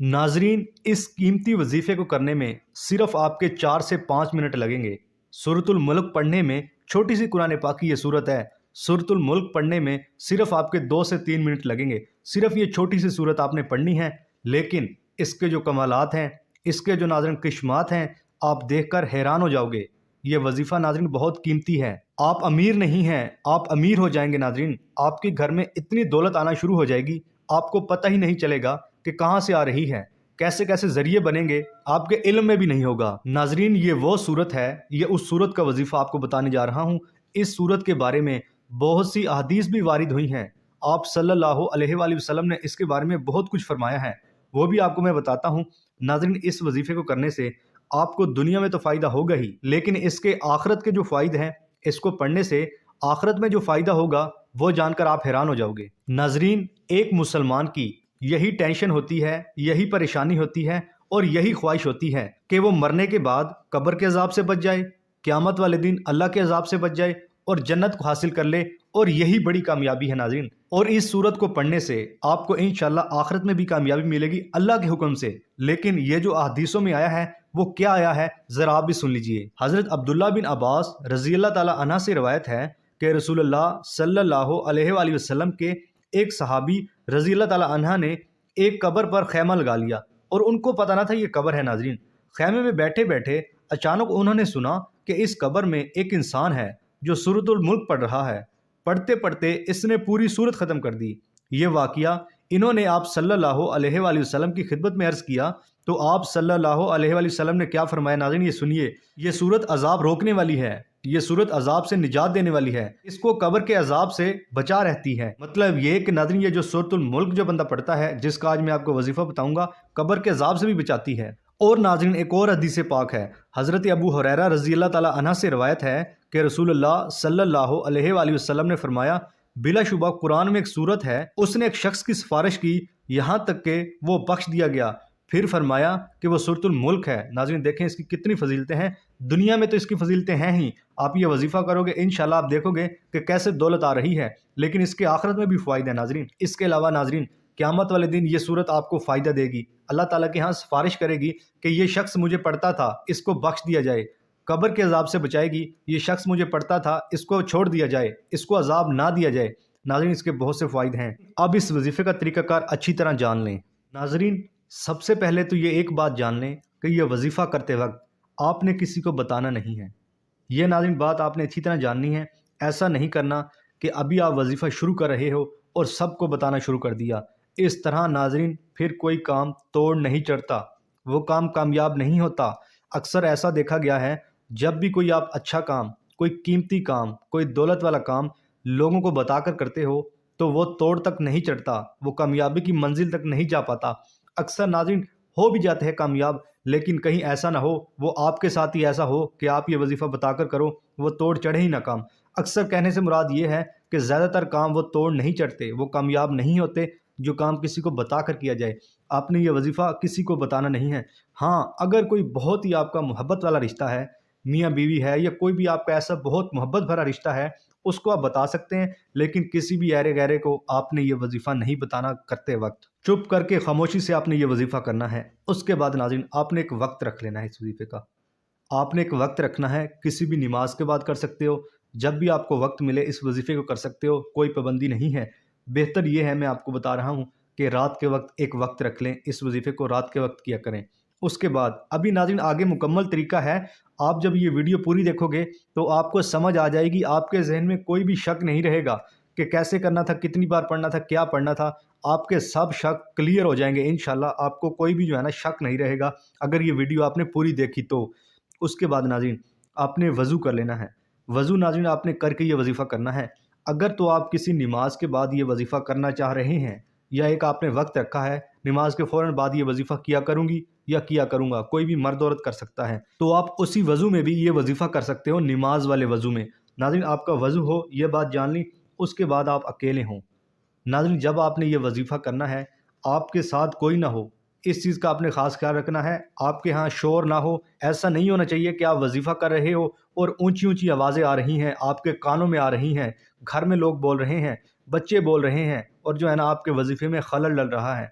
नाजरीन, इस कीमती वजीफे को करने में सिर्फ आपके 4 से 5 मिनट लगेंगे। सूरतुल मुल्क पढ़ने में छोटी सी कुरान पाक की ये सूरत है। सूरतुल मुल्क पढ़ने में सिर्फ आपके 2 से 3 मिनट लगेंगे। सिर्फ ये छोटी सी सूरत आपने पढ़नी है, लेकिन इसके जो कमालात हैं, इसके जो नाज़रीन किस्मात हैं, आप देखकर हैरान हो जाओगे। ये वजीफ़ा नाज़रीन बहुत कीमती है। आप अमीर नहीं हैं, आप अमीर हो जाएंगे नाज़रीन। आपके घर में इतनी दौलत आना शुरू हो जाएगी, आपको पता ही नहीं चलेगा कि कहाँ से आ रही है, कैसे कैसे जरिए बनेंगे, आपके इल्म में भी नहीं होगा। नाजरीन, ये वो सूरत है, ये उस सूरत का वजीफा आपको बताने जा रहा हूँ। इस सूरत के बारे में बहुत सी अहादीस भी वारिद हुई हैं। आप सल्लल्लाहु अलैहि वसल्लम ने इसके बारे में बहुत कुछ फरमाया है, वो भी आपको मैं बताता हूँ। नाजरीन, इस वजीफे को करने से आपको दुनिया में तो फ़ायदा होगा ही, लेकिन इसके आखिरत के जो फ़ायदे हैं, इसको पढ़ने से आखिरत में जो फ़ायदा होगा वो जानकर आप हैरान हो जाओगे। नाजरीन, एक मुसलमान की यही टेंशन होती है, यही परेशानी होती है और यही ख्वाहिश होती है कि वो मरने के बाद कब्र के अजाब से बच जाए, क़यामत वाले दिन अल्लाह के अजाब से बच जाए और जन्नत को हासिल कर ले। और यही बड़ी कामयाबी है नाज़रीन। और इस सूरत को पढ़ने से आपको इंशाअल्लाह आखिरत में भी कामयाबी मिलेगी अल्लाह के हुक्म से। लेकिन ये जो अहदीसों में आया है वो क्या आया है, ज़रा आप भी सुन लीजिए। हज़रत अब्दुल्ला बिन अब्बास रज़ी अल्लाह ताला अन्हा से रवायत है कि रसूलुल्लाह सल्लल्लाहु अलैहि वसल्लम के एक सहाबी रज़ी अल्लाह ताला अन्हा ने एक कब्र पर खैमा लगा लिया और उनको पता ना था ये कब्र है। नाज़रीन, खैमे में बैठे बैठे अचानक उन्होंने सुना कि इस कब्र में एक इंसान है जो सूरतुल मुल्क पढ़ रहा है। पढ़ते पढ़ते इसने पूरी सूरत ख़त्म कर दी। ये वाक़या इन्होंने आप सल्लल्लाहु अलैहि वसल्लम की खिदमत में अर्ज़ किया, तो आप सल्लल्लाहु अलैहि वसल्लम ने क्या फरमाया नाज़रीन, ये सुनिए। ये सूरत अजाब रोकने वाली है, ये सूरत अजाब से निजात देने वाली है, इसको कब्र के अजाब से बचा रहती है। मतलब ये कि नाज़रीन, ये जो सूरतुल मुल्क जो बंदा पढ़ता है, जिसका आज मैं आपको वजीफ़ा बताऊंगा, कब्र के अजाब से भी बचाती है। और नाज़रीन, एक और हदीस पाक है, हज़रत अबू हुरैरा रज़ी अल्लाह ताला अन्हा से रवायत है कि रसूलुल्लाह सल्लल्लाहु अलैहि वसल्लम ने फरमाया, बिलाशुबा कुरान में एक सूरत है, उसने एक शख्स की सिफारिश की यहाँ तक कि वो बख्श दिया गया। फिर फरमाया कि वो सूरतुल मुल्क है। नाज़रीन, देखें इसकी कितनी फजीलतें हैं। दुनिया में तो इसकी फजीलतें हैं ही, आप ये वजीफ़ा करोगे इंशाल्लाह आप देखोगे कि कैसे दौलत आ रही है, लेकिन इसके आखिरत में भी फ़ायदे हैं नाज़रीन। इसके अलावा नाज़रीन, क़यामत वाले दिन ये सूरत आपको फ़ायदा देगी। अल्लाह ताला के यहाँ सिफारिश करेगी कि ये शख्स मुझे पढ़ता था, इसको बख्श दिया जाए। कब्र के अजाब से बचाएगी, ये शख्स मुझे पढ़ता था, इसको छोड़ दिया जाए, इसको अजाब ना दिया जाए। नाज़रीन, इसके बहुत से फ़ायदे हैं। अब इस वजीफ़े का तरीक़ाकार अच्छी तरह जान लें। नाज़रीन, सबसे पहले तो ये एक बात जान लें कि यह वजीफ़ा करते वक्त आपने किसी को बताना नहीं है। यह नाज़रीन बात आपने अच्छी तरह जाननी है। ऐसा नहीं करना कि अभी आप वजीफ़ा शुरू कर रहे हो और सबको बताना शुरू कर दिया। इस तरह नाज़रीन फिर कोई काम तोड़ नहीं चढ़ता, वो काम कामयाब नहीं होता। अक्सर ऐसा देखा गया है, जब भी कोई आप अच्छा काम, कोई कीमती काम, कोई दौलत वाला काम लोगों को बताकर करते हो, तो वो तोड़ तक नहीं चढ़ता, वो कामयाबी की मंजिल तक नहीं जा पाता। अक्सर नाज़रीन हो भी जाते हैं कामयाब, लेकिन कहीं ऐसा ना हो वो आपके साथ ही ऐसा हो कि आप ये वजीफ़ा बताकर करो, वो तोड़ चढ़े ही ना काम। अक्सर कहने से मुराद ये है कि ज़्यादातर काम वो तोड़ नहीं चढ़ते, वो कामयाब नहीं होते जो काम किसी को बता कर किया जाए। आपने ये वजीफ़ा किसी को बताना नहीं है। हाँ, अगर कोई बहुत ही आपका मोहब्बत वाला रिश्ता है, मियाँ बीवी है, या कोई भी आपका ऐसा बहुत मोहब्बत भरा रिश्ता है, उसको आप बता सकते हैं, लेकिन किसी भी ऐरे गैरे को आपने ये वजीफ़ा नहीं बताना करते वक्त। चुप करके खामोशी से आपने ये वजीफ़ा करना है। उसके बाद नाज़रीन आपने एक वक्त रख लेना है इस वजीफ़े का। आपने एक वक्त रखना है, किसी भी नमाज के बाद कर सकते हो, जब भी आपको वक्त मिले इस वजीफ़े को कर सकते हो, कोई पाबंदी नहीं है। बेहतर ये है, मैं आपको बता रहा हूँ कि रात के वक्त एक वक्त रख लें, इस वजीफ़े को रात के वक्त किया करें। उसके बाद अभी नाज़रीन आगे मुकम्मल तरीका है। आप जब ये वीडियो पूरी देखोगे तो आपको समझ आ जाएगी, आपके जहन में कोई भी शक नहीं रहेगा कि कैसे करना था, कितनी बार पढ़ना था, क्या पढ़ना था। आपके सब शक क्लियर हो जाएंगे इंशाल्लाह। आपको कोई भी जो है ना शक नहीं रहेगा अगर ये वीडियो आपने पूरी देखी तो। उसके बाद नाज़रीन आपने वज़ू कर लेना है। वज़ू नाज़रीन आपने करके ये वजीफ़ा करना है। अगर तो आप किसी नमाज के बाद ये वजीफ़ा करना चाह रहे हैं, या एक आपने वक्त रखा है नमाज के फ़ौरन बाद ये वजीफ़ा किया करूँगी या किया करूँगा, कोई भी मर्द औरत कर सकता है, तो आप उसी वज़ू में भी ये वजीफ़ा कर सकते हो, नमाज वाले वज़ू में। नाज़रीन आपका वज़ू हो, ये बात जान ली। उसके बाद आप अकेले हों। नाज़रीन जब आपने ये वजीफ़ा करना है, आपके साथ कोई ना हो, इस चीज़ का आपने ख़ास ख्याल रखना है। आपके यहाँ शोर ना हो। ऐसा नहीं होना चाहिए कि आप वजीफ़ा कर रहे हो और ऊंची ऊंची आवाज़ें आ रही हैं, आपके कानों में आ रही हैं, घर में लोग बोल रहे हैं, बच्चे बोल रहे हैं, और जो है ना आपके वजीफ़े में खलल डल रहा है।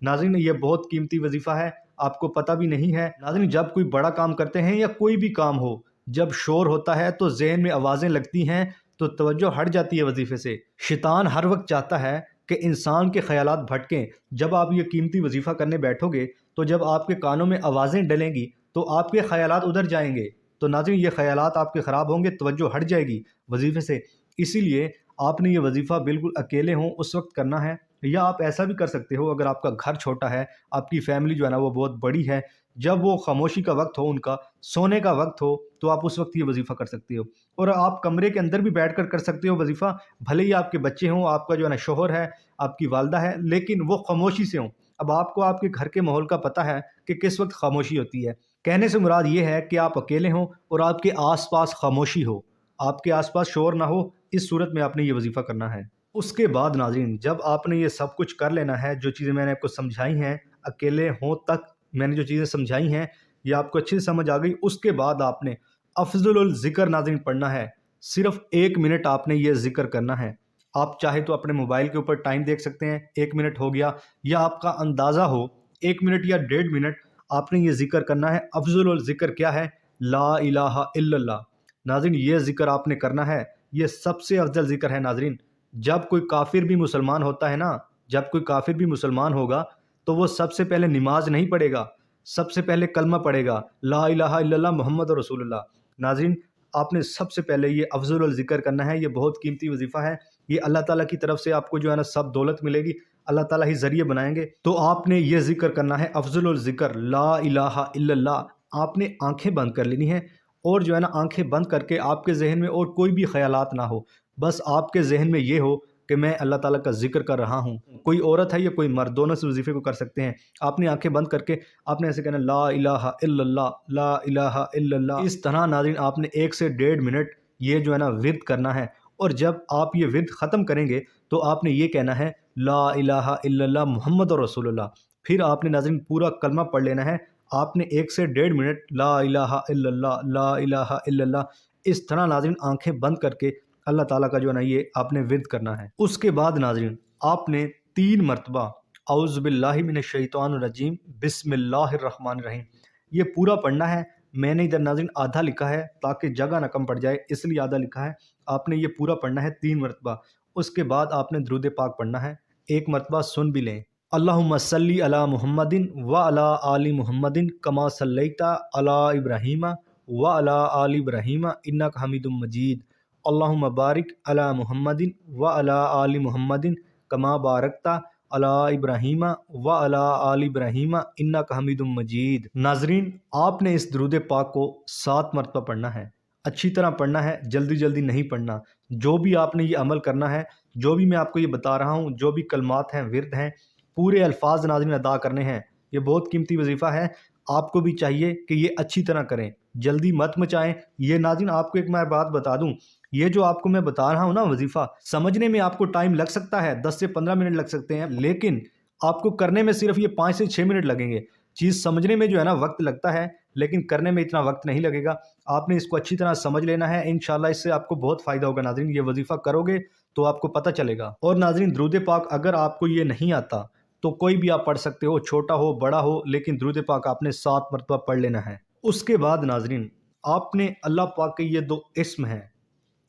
नाज़रीन ये बहुत कीमती वजीफ़ा है, आपको पता भी नहीं है। नाज़रीन जब कोई बड़ा काम करते हैं या कोई भी काम हो, जब शोर होता है तो ज़हन में आवाज़ें लगती हैं तो तवज्जो हट जाती है वजीफ़े से। शैतान हर वक्त चाहता है कि इंसान के ख़यालात भटकें। जब आप ये कीमती वजीफ़ा करने बैठोगे तो जब आपके कानों में आवाज़ें डलेंगी तो आपके ख़यालात उधर जाएंगे, तो नाज़रीन ये ख़यालात आपके ख़राब होंगे, तवज्जो हट जाएगी वजीफ़े से। इसीलिए आपने ये वजीफ़ा बिल्कुल अकेले हों उस वक्त करना है, या आप ऐसा भी कर सकते हो अगर आपका घर छोटा है, आपकी फैमिली जो है ना वो बहुत बड़ी है, जब वो खामोशी का वक्त हो, उनका सोने का वक्त हो, तो आप उस वक्त ये वजीफ़ा कर सकते हो। और आप कमरे के अंदर भी बैठकर कर सकते हो वजीफ़ा, भले ही आपके बच्चे हों, आपका जो है ना शोहर है, आपकी वालदा है, लेकिन वो खामोशी से हों। अब आपको आपके घर के माहौल का पता है कि किस वक्त खामोशी होती है। कहने से मुराद ये है कि आप अकेले हों और आपके आसपास खामोशी हो, आपके आसपास शोर ना हो, इस सूरत में आपने ये वजीफ़ा करना है। उसके बाद नाज़रीन जब आपने ये सब कुछ कर लेना है, जो चीज़ें मैंने आपको समझाई हैं, अकेले हों तक मैंने जो चीज़ें समझाई हैं ये आपको अच्छे से समझ आ गई, उसके बाद आपने अफ़ज़लुल ज़िक्र नाज़रीन पढ़ना है। सिर्फ़ 1 मिनट आपने ये ज़िक्र करना है। आप चाहे तो अपने मोबाइल के ऊपर टाइम देख सकते हैं, 1 मिनट हो गया, या आपका अंदाज़ा हो 1 मिनट या 1.5 मिनट आपने ये ज़िक्र करना है। अफ़ज़लुल ज़िक्र क्या है? ला इलाहा इल्लल्लाह। नाज़रीन ये ज़िक्र आपने करना है, ये सबसे अफ़ज़ल ज़िक्र है नाज़रीन। जब कोई काफिर भी मुसलमान होता है ना, जब कोई काफिर भी मुसलमान होगा तो वो सबसे पहले नमाज नहीं पढ़ेगा, सबसे पहले कलमा पढ़ेगा, ला इलाहा इल्लल्लाह मुहम्मद रसूलुल्लाह। नाज़रीन आपने सबसे पहले ये अफ़ज़लुल ज़िक्र करना है, ये बहुत कीमती वजीफ़ा है। ये अल्लाह ताला की तरफ से आपको जो है ना सब दौलत मिलेगी, अल्लाह ताला ही ज़रिए बनाएंगे। तो आपने ये ज़िक्र करना है अफ़ज़लुल ज़िक्र ला इलाहा इल्लल्लाह। आपने आंखें बंद कर लेनी है और जो है ना आंखें बंद करके आपके जहन में और कोई भी ख्यालात ना हो, बस आपके जहन में ये हो कि मैं अल्लाह ताला का जिक्र कर रहा हूँ। कोई औरत है या कोई मर्द, दोनों से वजीफ़े को कर सकते हैं। आपने आंखें बंद करके आपने ऐसे कहना ला इलाहा इल्लल्लाह, ला इलाहा इल्लल्लाह। इस तरह नाज़रीन आपने 1 से 1.5 मिनट ये जो है ना विर्द करना है। और जब आप ये विर्द ख़त्म करेंगे तो आपने ये कहना है ला इलाहा इल्लल्लाह मुहम्मद रसूलुल्लाह। फिर आपने नाज़रीन पूरा कलमा पढ़ लेना है। आपने 1 से 1.5 मिनट ला इलाहा इल्लल्लाह, ला इलाहा इल्लल्लाह इस तरह नाज़रीन आंखें बंद करके अल्लाह ताला का जो है ना ये आपने विर्द करना है। उसके बाद नाज़रीन आपने 3 मरतबा औज़ु बिल्लाहि मिनश शैतानिर रजीम बिस्मिल्लाहिर रहमानिर रहीम ये पूरा पढ़ना है। मैंने इधर नाज़रीन आधा लिखा है ताकि जगह ना कम पड़ जाए, इसलिए आधा लिखा है। आपने ये पूरा पढ़ना है 3 मरतबा। उसके बाद आपने दुरूद पाक पढ़ना है, 1 मरतबा सुन भी लें। अल्लाहुम्मा सल्ली अला मुहम्मदिन व अला आलि मुहम्मदिन कमा सल्लैता अला इब्राहीमा व अला आलि इब्राहीमा इन्नका हमीदुम मजीद। अल्लाहुम्मा बारिक अला मुहम्मदिन व अला आलि मुहम्मदिन कमा बारकता अला इब्राहीमा व अला आलि इब्राहीमा इन्नका हमीदुम मजीद। नाजरीन आपने इस दुरूद पाक को 7 मरतबा पढ़ना है। अच्छी तरह पढ़ना है, जल्दी जल्दी नहीं पढ़ना। जो भी आपने ये अमल करना है, जो भी मैं आपको ये बता रहा हूँ, जो भी कलमात हैं, विर्द हैं, पूरे अल्फाज नाज़रीन अदा करने हैं। ये बहुत कीमती वजीफ़ा है, आपको भी चाहिए कि ये अच्छी तरह करें, जल्दी मत मचाएं। ये नाज़रीन आपको एक मैं बात बता दूं, ये जो आपको मैं बता रहा हूँ ना वजीफ़ा, समझने में आपको टाइम लग सकता है, 10 से 15 मिनट लग सकते हैं, लेकिन आपको करने में सिर्फ ये 5 से 6 मिनट लगेंगे। चीज़ समझने में जो है ना वक्त लगता है, लेकिन करने में इतना वक्त नहीं लगेगा। आपने इसको अच्छी तरह समझ लेना है, इंशाल्लाह इससे आपको बहुत फ़ायदा होगा। नाज़रीन ये वजीफ़ा करोगे तो आपको पता चलेगा। और नाज़रीन दुरूद पाक अगर आपको ये नहीं आता तो कोई भी आप पढ़ सकते हो, छोटा हो बड़ा हो, लेकिन दुरूद पाक आपने 7 मरतबा पढ़ लेना है। उसके बाद नाज़रीन आपने अल्लाह पाक के ये 2 इस्म हैं,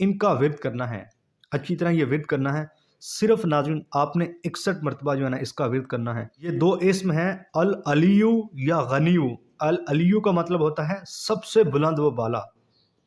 इनका विर्द करना है, अच्छी तरह ये विर्द करना है। सिर्फ नाज़रीन आपने 61 मरतबा जो है ना इसका विर्द करना है। ये 2 इस्म हैं अल अलियु या गनियु। अल अलियु का मतलब होता है सबसे बुलंद व बाला।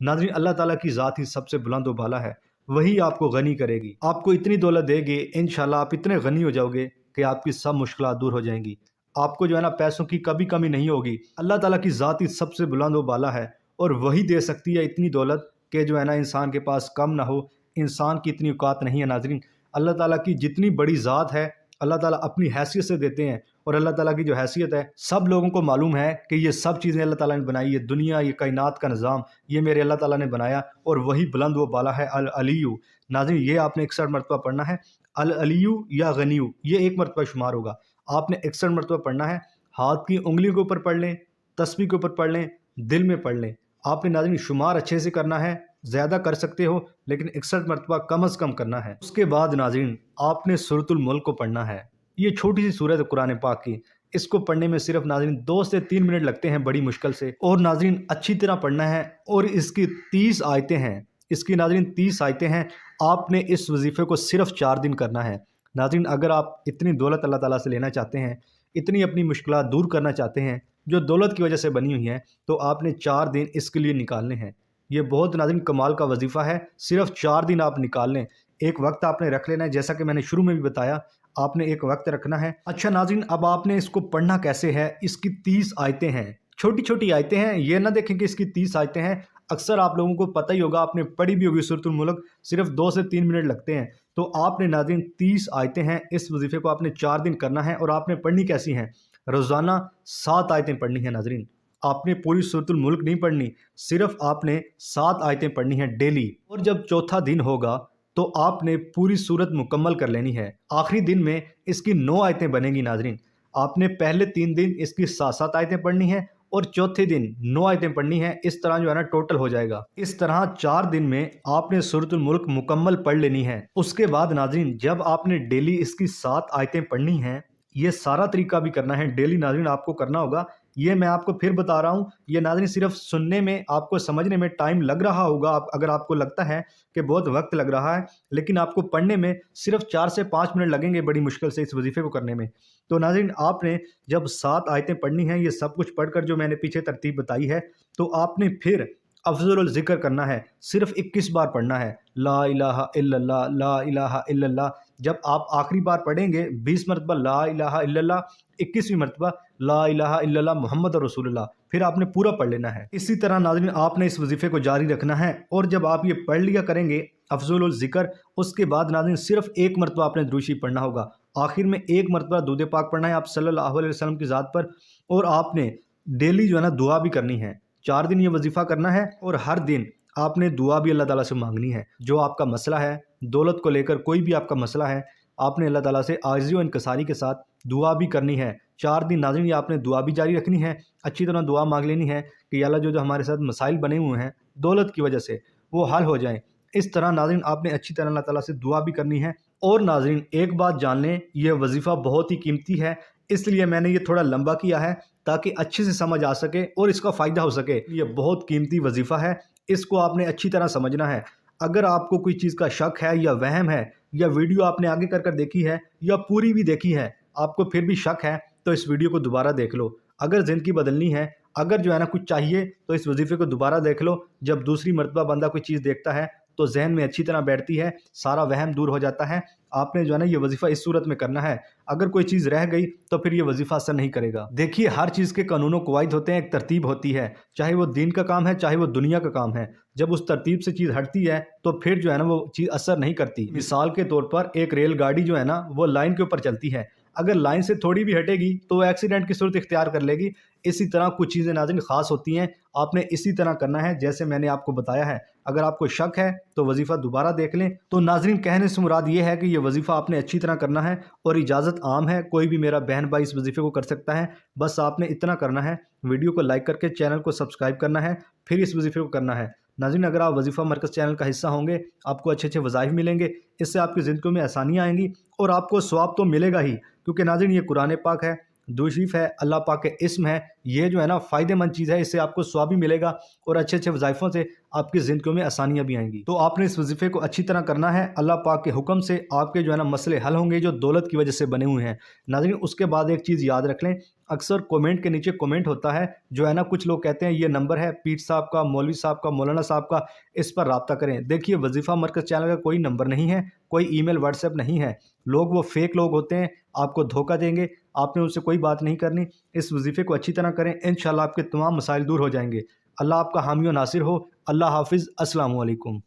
नाज़रीन अल्लाह ताला की ज़ात ही सबसे बुलंद व बाला है, वही आपको गनी करेगी, आपको इतनी दौलत देगी, इंशाल्लाह आप इतने गनी हो जाओगे कि आपकी सब मुश्किलात दूर हो जाएंगी। आपको जो है ना पैसों की कभी कमी नहीं होगी। अल्लाह ताला की ज़ात ही सबसे बुलंद व बाला है और वही दे सकती है इतनी दौलत कि जो है ना इंसान के पास कम ना हो। इंसान की इतनी औकात नहीं है नाज़रीन। अल्लाह ताला की जितनी बड़ी ज़ात है, अल्लाह ताला अपनी हैसियत से देते हैं, और अल्लाह ताला की जो हैसियत है सब लोगों को मालूम है कि ये सब चीज़ें अल्लाह ताला ने बनाई है। दुनिया, ये कायनात का निज़ाम, ये मेरे अल्लाह ताला ने बनाया, और वही बुलंद व बाला है अल अलियु। नाज़रीन ये आपने 61 मरतबा पढ़ना है। अल अलियु या गनियु ये 1 मरतबा शुमार होगा। आपने 61 मरतबा पढ़ना है। हाथ की उंगलियों के ऊपर पढ़ लें, तस्बीह के ऊपर पढ़ लें, दिल में पढ़ लें। आपने नाज़रीन शुमार अच्छे से करना है, ज़्यादा कर सकते हो लेकिन 61 मरतबा कम अज़ कम करना है। उसके बाद नाज़रीन आपने सूरतुल मुल्क को पढ़ना है। یہ چھوٹی سی सूरत है कुरान पाक की, इसको पढ़ने में सिर्फ नाज़रीन 2 से 3 मिनट लगते हैं बड़ी मुश्किल से। और नाज़रीन अच्छी तरह पढ़ना है। और इसकी 30 आयतें हैं, इसकी नाज़रीन 30 आयतें हैं। आपने इस वजीफ़े को सिर्फ 4 दिन करना है। नाज़रीन अगर आप इतनी दौलत अल्लाह ताला से लेना चाहते हैं, इतनी अपनी मुश्किलात दूर करना चाहते हैं जो दौलत की वजह से बनी हुई हैं, तो आपने 4 दिन इसके लिए निकालने हैं। ये बहुत नाज़रीन कमाल का वजीफ़ा है, सिर्फ 4 दिन आप निकाल लें। एक वक्त आपने रख लेना है, जैसा कि मैंने शुरू में भी बताया, आपने एक वक्त रखना है। अच्छा नाज़रीन, अब आपने इसको पढ़ना कैसे है। इसकी 30 आयतें हैं, छोटी छोटी आयतें हैं। ये ना देखें कि इसकी 30 आयतें हैं, अक्सर आप लोगों को पता ही होगा, आपने पढ़ी भी होगी सूरतुल मुल्क, सिर्फ 2 से 3 मिनट लगते हैं। तो आपने नाज़रीन 30 आयतें हैं, इस वजीफ़े को आपने 4 दिन करना है। और आपने पढ़नी कैसी हैं, रोज़ाना 7 आयतें पढ़नी है नाज़रीन। आपने पूरी सूरतुल मुल्क नहीं पढ़नी, सिर्फ आपने 7 आयतें पढ़नी हैं डेली। और जब चौथा दिन होगा तो आपने पूरी सूरत मुकम्मल कर लेनी है। आखिरी दिन में इसकी 9 आयतें बनेंगी नाज़रीन। आपने पहले 3 दिन इसकी 7-7 आयतें पढ़नी हैं और चौथे दिन 9 आयतें पढ़नी हैं। इस तरह जो है ना टोटल हो जाएगा। इस तरह 4 दिन में आपने सूरतुल मुल्क मुकम्मल पढ़ लेनी है। उसके बाद नाज़रीन जब आपने डेली इसकी 7 आयतें पढ़नी हैं, ये सारा तरीका भी करना है डेली नाज़रीन आपको करना होगा। ये मैं आपको फिर बता रहा हूँ, ये नाज़रीन सिर्फ सुनने में, आपको समझने में टाइम लग रहा होगा। अगर आपको लगता है कि बहुत वक्त लग रहा है, लेकिन आपको पढ़ने में सिर्फ 4 से 5 मिनट लगेंगे बड़ी मुश्किल से इस वजीफ़े को करने में। तो नाज़रीन आपने जब 7 आयतें पढ़नी हैं, ये सब कुछ पढ़कर जो मैंने पीछे तरतीब बताई है, तो आपने फिर अफ़ज़लुल ज़िक्र करना है। सिर्फ 21 बार पढ़ना है, ला इलाहा इल्लल्लाह, ला इलाहा इल्लल्लाह। जब आप आखिरी बार पढ़ेंगे 20 मरतबा ला इलाहा इल्लल्लाह, 21वीं मरतबा ला इलाहा इल्लल्लाह मुहम्मद रसूलुल्लाह, फिर आपने पूरा पढ़ लेना है। इसी तरह नाज़रीन आपने इस वजीफ़े को जारी रखना है। और जब आप ये पढ़ लिया करेंगे अफ़ज़लुल ज़िक्र, उसके बाद नाज़रीन सिर्फ 1 मरतबा आपने दुरूद शरीफ पढ़ना होगा। आखिर में 1 मरतबा दुरूद पाक पढ़ना है आप सल्लल्लाहु अलैहि वसल्लम की ज़ात पर। और आपने डेली जो है ना दुआ भी करनी है। 4 दिन ये वजीफ़ा करना है और हर दिन आपने दुआ भी अल्लाह ताला से मांगनी है। जो आपका मसला है, दौलत को लेकर कोई भी आपका मसला है, आपने अल्लाह ताला से आजिज़ी व इनकसारी के साथ दुआ भी करनी है। 4 दिन नाज़रीन ये आपने दुआ भी जारी रखनी है। अच्छी तरह दुआ मांग लेनी है कि अल्लाह जो हमारे साथ मसाइल बने हुए हैं दौलत की वजह से, वो हल हो जाएं। इस तरह नाज़रीन आपने अच्छी तरह अल्लाह ताला से दुआ भी करनी है। और नाज़रीन एक बात जान लें, यह वजीफ़ा बहुत ही कीमती है, इसलिए मैंने ये थोड़ा लंबा किया है ताकि अच्छे से समझ आ सके और इसका फ़ायदा हो सके। ये बहुत कीमती वजीफ़ा है, इसको आपने अच्छी तरह समझना है। अगर आपको कोई चीज़ का शक है या वहम है, या वीडियो आपने आगे कर देखी है या पूरी भी देखी है, आपको फिर भी शक है, तो इस वीडियो को दोबारा देख लो। अगर ज़िंदगी बदलनी है, अगर जो है ना कुछ चाहिए, तो इस वजीफ़े को दोबारा देख लो। जब दूसरी मरतबा बंदा कोई चीज़ देखता है तो जहन में अच्छी तरह बैठती है, सारा वहम दूर हो जाता है। आपने जो है ना ये वजीफ़ा इस सूरत में करना है। अगर कोई चीज़ रह गई तो फिर ये वजीफ़ा असर नहीं करेगा। देखिए हर चीज़ के कानून कवायद होते हैं, एक तरतीब होती है, चाहे वो दीन का काम है चाहे वो दुनिया का काम है। जब उस तरतीब से चीज़ हटती है तो फिर जो है ना वो चीज़ असर नहीं करती। मिसाल के तौर पर एक रेलगाड़ी जो है ना वो लाइन के ऊपर चलती है, अगर लाइन से थोड़ी भी हटेगी तो एक्सीडेंट की सूरत इख्तियार कर लेगी। इसी तरह कुछ चीज़ें नाज़रीन ख़ास होती हैं, आपने इसी तरह करना है जैसे मैंने आपको बताया है। अगर आपको शक है तो वजीफ़ा दोबारा देख लें। तो नाज़रीन कहने से मुराद ये है कि ये वजीफ़ा आपने अच्छी तरह करना है और इजाज़त आम है, कोई भी मेरा बहन भाई इस वजीफ़े को कर सकता है। बस आपने इतना करना है, वीडियो को लाइक करके चैनल को सब्सक्राइब करना है, फिर इस वजीफ़े को करना है। नाज़रीन अगर आप वजीफ़ा मरकज़ चैनल का हिस्सा होंगे, आपको अच्छे अच्छे वज़ाइफ मिलेंगे, इससे आपकी ज़िंदगी में आसानियाँ आएंगी और आपको सवाब तो मिलेगा ही, क्योंकि नाज़रीन ये कुरान पाक है, दुरूद शरीफ है, अल्लाह पाक के इस्म है। ये जो है ना फ़ायदेमंद चीज़ है, इससे आपको सवाब भी मिलेगा और अच्छे अच्छे वज़ाइफ़ों से आपकी ज़िंदगी में आसानियाँ भी आएंगी। तो आपने इस वजीफ़े को अच्छी तरह करना है। अल्लाह पाक के हुक्म से आपके जो है ना मसले हल होंगे जो दौलत की वजह से बने हुए हैं। नाज़रीन उसके बाद एक चीज़ याद रख लें, अक्सर कमेंट के नीचे कमेंट होता है जो है ना, कुछ लोग कहते हैं ये नंबर है पीर साहब का, मौलवी साहब का, मौलाना साहब का, इस पर रब्ता करें। देखिए वजीफ़ा मरकज़ चैनल का कोई नंबर नहीं है, कोई ईमेल व्हाट्सएप नहीं है। लोग वो फेक लोग होते हैं, आपको धोखा देंगे, आपने उनसे कोई बात नहीं करनी। इस वजीफ़े को अच्छी तरह करें, इंशाअल्लाह आपके तमाम मसाइल दूर हो जाएंगे। अल्लाह आपका हामी और नासिर हो। अल्लाह हाफिज़। अस्सलामु अलैकुम।